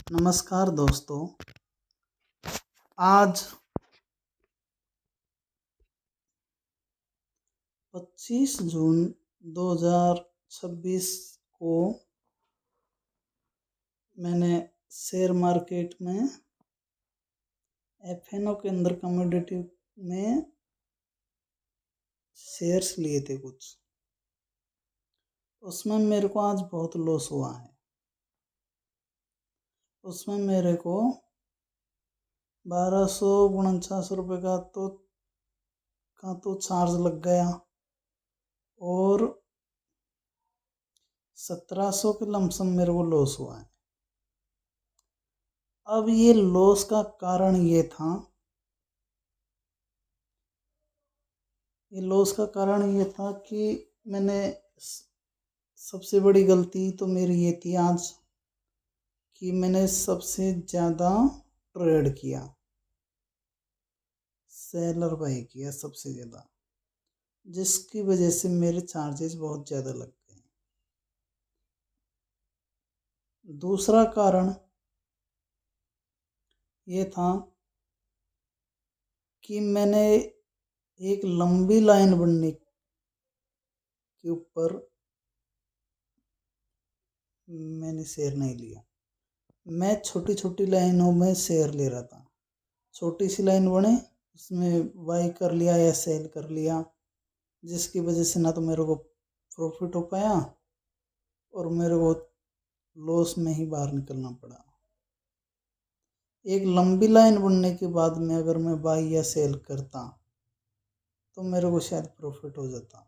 नमस्कार दोस्तों। आज 25 जून 2026 को मैंने शेयर मार्केट में एफएनओ के अंदर कमोडिटी में शेयर्स लिए थे कुछ। उसमें मेरे को आज बहुत लॉस हुआ है। उसमें मेरे को 1249 रुपये का तो चार्ज लग गया और 1700 के लमसम मेरे को लॉस हुआ है। अब ये लॉस का कारण ये था कि मैंने सबसे बड़ी गलती तो मेरी ये थी आज कि मैंने सबसे ज़्यादा ट्रेड किया, सेलर बाई किया सबसे ज़्यादा, जिसकी वजह से मेरे चार्जेस बहुत ज़्यादा लग गए। दूसरा कारण ये था कि मैंने एक लंबी लाइन बनने के ऊपर मैंने शेयर नहीं लिया। मैं छोटी छोटी लाइनों में शेयर ले रहा था। छोटी सी लाइन बने उसमें बाई कर लिया या सेल कर लिया, जिसकी वजह से ना तो मेरे को प्रॉफिट हो पाया और मेरे को लॉस में ही बाहर निकलना पड़ा। एक लंबी लाइन बनने के बाद में अगर मैं बाई या सेल करता तो मेरे को शायद प्रॉफिट हो जाता।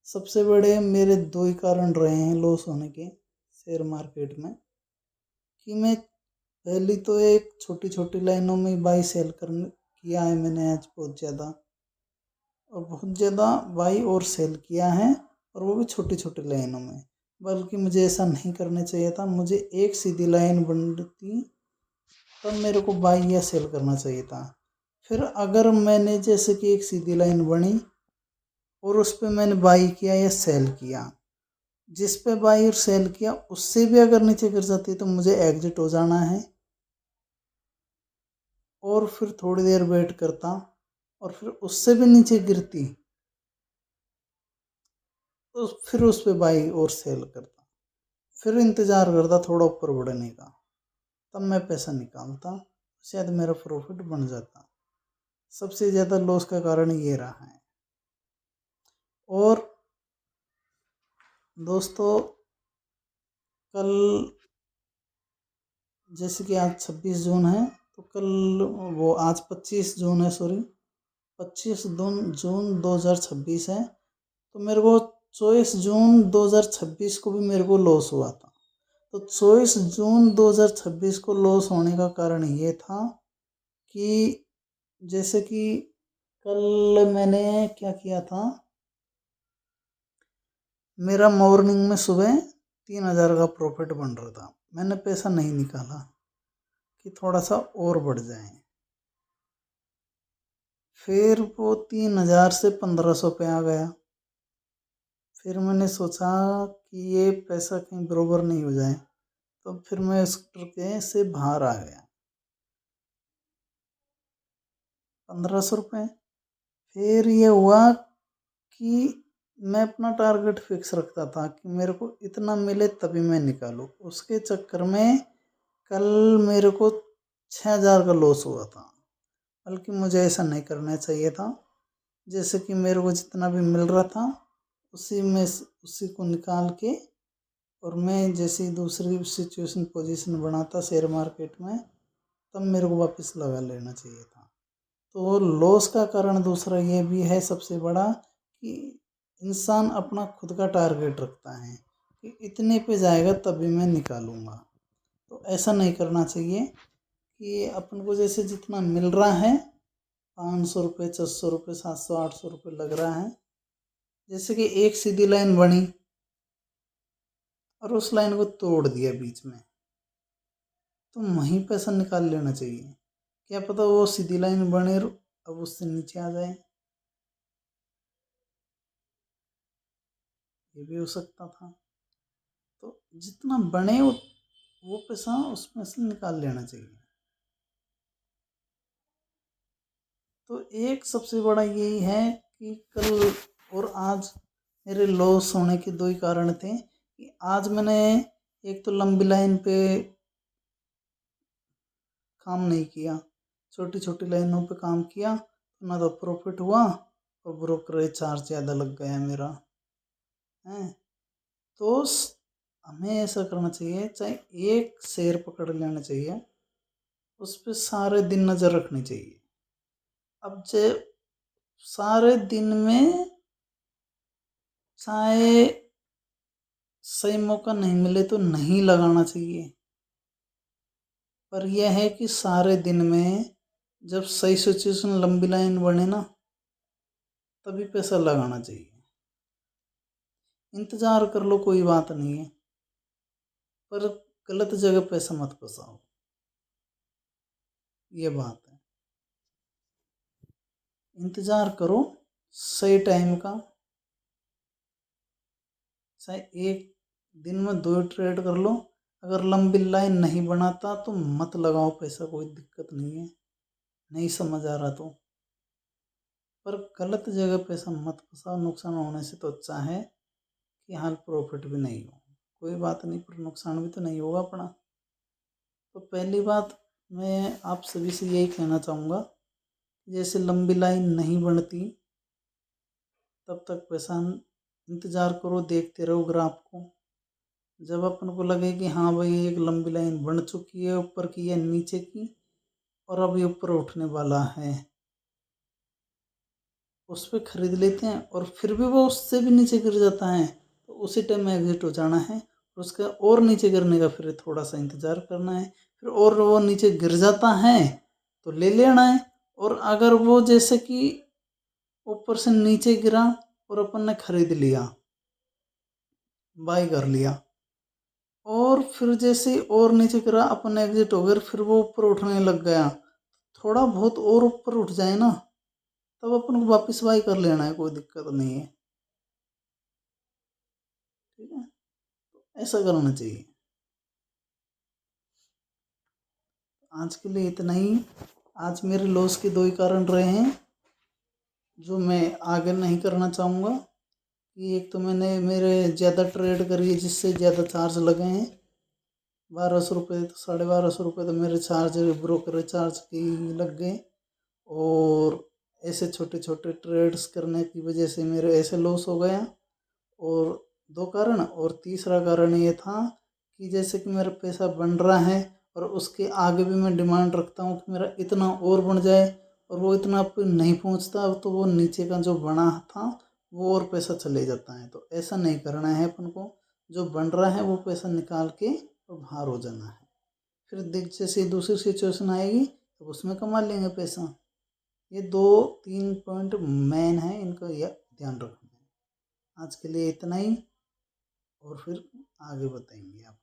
सबसे बड़े मेरे दो ही कारण रहे हैं लॉस होने के शेयर मार्केट में कि मैं पहली तो एक छोटी छोटी लाइनों में बाई सेल किया है मैंने आज बहुत ज़्यादा बाई और सेल किया है, और वो भी छोटी छोटी लाइनों में। बल्कि मुझे ऐसा नहीं करना चाहिए था। मुझे एक सीधी लाइन बनती तब मेरे को बाई या सेल करना चाहिए था। फिर अगर मैंने जैसे कि एक सीधी लाइन बनी और उस पर मैंने बाई किया या सेल किया, जिस पे बाई और सेल किया उससे भी अगर नीचे गिर जाती तो मुझे एग्जिट हो जाना है और फिर थोड़ी देर वेट करता, और फिर उससे भी नीचे गिरती तो फिर उस पे बाई और सेल करता, फिर इंतज़ार करता थोड़ा ऊपर बढ़ने का, तब मैं पैसा निकालता, शायद मेरा प्रॉफिट बन जाता। सबसे ज़्यादा लॉस का कारण ये रहा है। और दोस्तों, कल जैसे कि आज 26 जून है तो आज 25 जून है, सॉरी 25 जून 2026 है, तो मेरे को 24 जून 2026 को भी मेरे को लॉस हुआ था। तो 24 जून 2026 को लॉस होने का कारण ये था कि जैसे कि कल मैंने क्या किया था, मेरा मॉर्निंग में सुबह 3000 का प्रॉफिट बन रहा था। मैंने पैसा नहीं निकाला कि थोड़ा सा और बढ़ जाए। फिर वो 3000 से 1500 पे आ गया। फिर मैंने सोचा कि ये पैसा कहीं बरोबर नहीं हो जाए, तो फिर मैं इस ट्रके से बाहर आ गया। 1500 रुपये। फिर ये हुआ कि मैं अपना टारगेट फिक्स रखता था कि मेरे को इतना मिले तभी मैं निकालूं। उसके चक्कर में कल मेरे को 6000 का लॉस हुआ था। बल्कि मुझे ऐसा नहीं करना चाहिए था। जैसे कि मेरे को जितना भी मिल रहा था उसी को निकाल के, और मैं जैसे दूसरी सिचुएशन पोजीशन बनाता शेयर मार्केट में, तब मेरे को वापस लगा लेना चाहिए था। तो लॉस का कारण दूसरा ये भी है सबसे बड़ा कि इंसान अपना खुद का टारगेट रखता है कि इतने पे जाएगा तभी मैं निकालूंगा। तो ऐसा नहीं करना चाहिए कि अपन को जैसे जितना मिल रहा है 500 रुपये, 600 रुपये, 700, 800 रुपये लग रहा है, जैसे कि एक सीधी लाइन बनी और उस लाइन को तोड़ दिया बीच में, तो वहीं पैसा निकाल लेना चाहिए। क्या पता वो सीधी लाइन बने अब उससे नीचे आ जाए, ये भी हो सकता था। तो जितना बने वो पैसा उसमें से निकाल लेना चाहिए। तो एक सबसे बड़ा यही है कि कल और आज मेरे लॉस होने के दो ही कारण थे कि आज मैंने एक तो लंबी लाइन पे काम नहीं किया, छोटी छोटी लाइनों पे काम किया, ना तो प्रॉफिट हुआ और ब्रोकरेज चार्ज ज़्यादा लग गया मेरा है। तो हमें ऐसा करना चाहिए, चाहे एक शेयर पकड़ लेना चाहिए, उस पर सारे दिन नज़र रखनी चाहिए। अब जे सारे दिन में चाहे सही मौका नहीं मिले तो नहीं लगाना चाहिए, पर यह है कि सारे दिन में जब सही सिचुएशन लंबी लाइन बने ना तभी पैसा लगाना चाहिए। इंतज़ार कर लो कोई बात नहीं है, पर गलत जगह पैसा मत फंसाओ, ये बात है। इंतज़ार करो सही टाइम का, चाहे एक दिन में 2 ट्रेड कर लो। अगर लंबी लाइन नहीं बनाता तो मत लगाओ पैसा, कोई दिक्कत नहीं है, नहीं समझ आ रहा तो। पर गलत जगह पैसा मत फंसाओ, नुकसान होने से तो अच्छा है कि हाल प्रॉफिट भी नहीं हो, कोई बात नहीं, पर नुकसान भी तो नहीं होगा अपना। तो पहली बात मैं आप सभी से यही कहना चाहूँगा, जैसे लंबी लाइन नहीं बनती तब तक पैसा इंतज़ार करो, देखते रहो ग्राफ को। जब अपन को लगे कि हाँ भाई एक लंबी लाइन बन चुकी है ऊपर की या नीचे की और अब ये ऊपर उठने वाला है, उस पर खरीद लेते हैं और फिर भी वो उससे भी नीचे गिर जाता है तो उसी टाइम में एग्जिट हो जाना है। और उसका और नीचे गिरने का फिर थोड़ा सा इंतज़ार करना है, फिर और वो नीचे गिर जाता है तो ले लेना है। और अगर वो जैसे कि ऊपर से नीचे गिरा और अपन ने खरीद लिया, बाई कर लिया, और फिर जैसे और नीचे गिरा अपन एग्जिट हो गए, फिर वो ऊपर उठने लग गया, थोड़ा बहुत और ऊपर उठ जाए ना तब अपन को वापस बाई कर लेना है, कोई दिक्कत नहीं है। ठीक है, ऐसा करना चाहिए। आज के लिए इतना ही। आज मेरे लॉस के दो ही कारण रहे हैं जो मैं आगे नहीं करना चाहूँगा। कि एक तो मैंने मेरे ज़्यादा ट्रेड करी है जिससे ज़्यादा चार्ज लगे हैं, 1200 रुपये, तो 1250 रुपये तो मेरे चार्ज ब्रोकर चार्ज की लग गए। और ऐसे छोटे छोटे ट्रेड्स करने की वजह से मेरे ऐसे लॉस हो गया। और दो कारण, और तीसरा कारण ये था कि जैसे कि मेरा पैसा बन रहा है और उसके आगे भी मैं डिमांड रखता हूँ कि मेरा इतना और बन जाए, और वो इतना पे नहीं पहुँचता तो वो नीचे का जो बना था वो और पैसा चले जाता है। तो ऐसा नहीं करना है अपन को, जो बन रहा है वो पैसा निकाल के और बाहर हो जाना है। फिर देख जैसे दूसरी सिचुएशन आएगी तो उसमें कमा लेंगे पैसा। ये 2-3 पॉइंट मेन है, इनको यह ध्यान रखना है। आज के लिए इतना ही, और फिर आगे बताएंगे आप।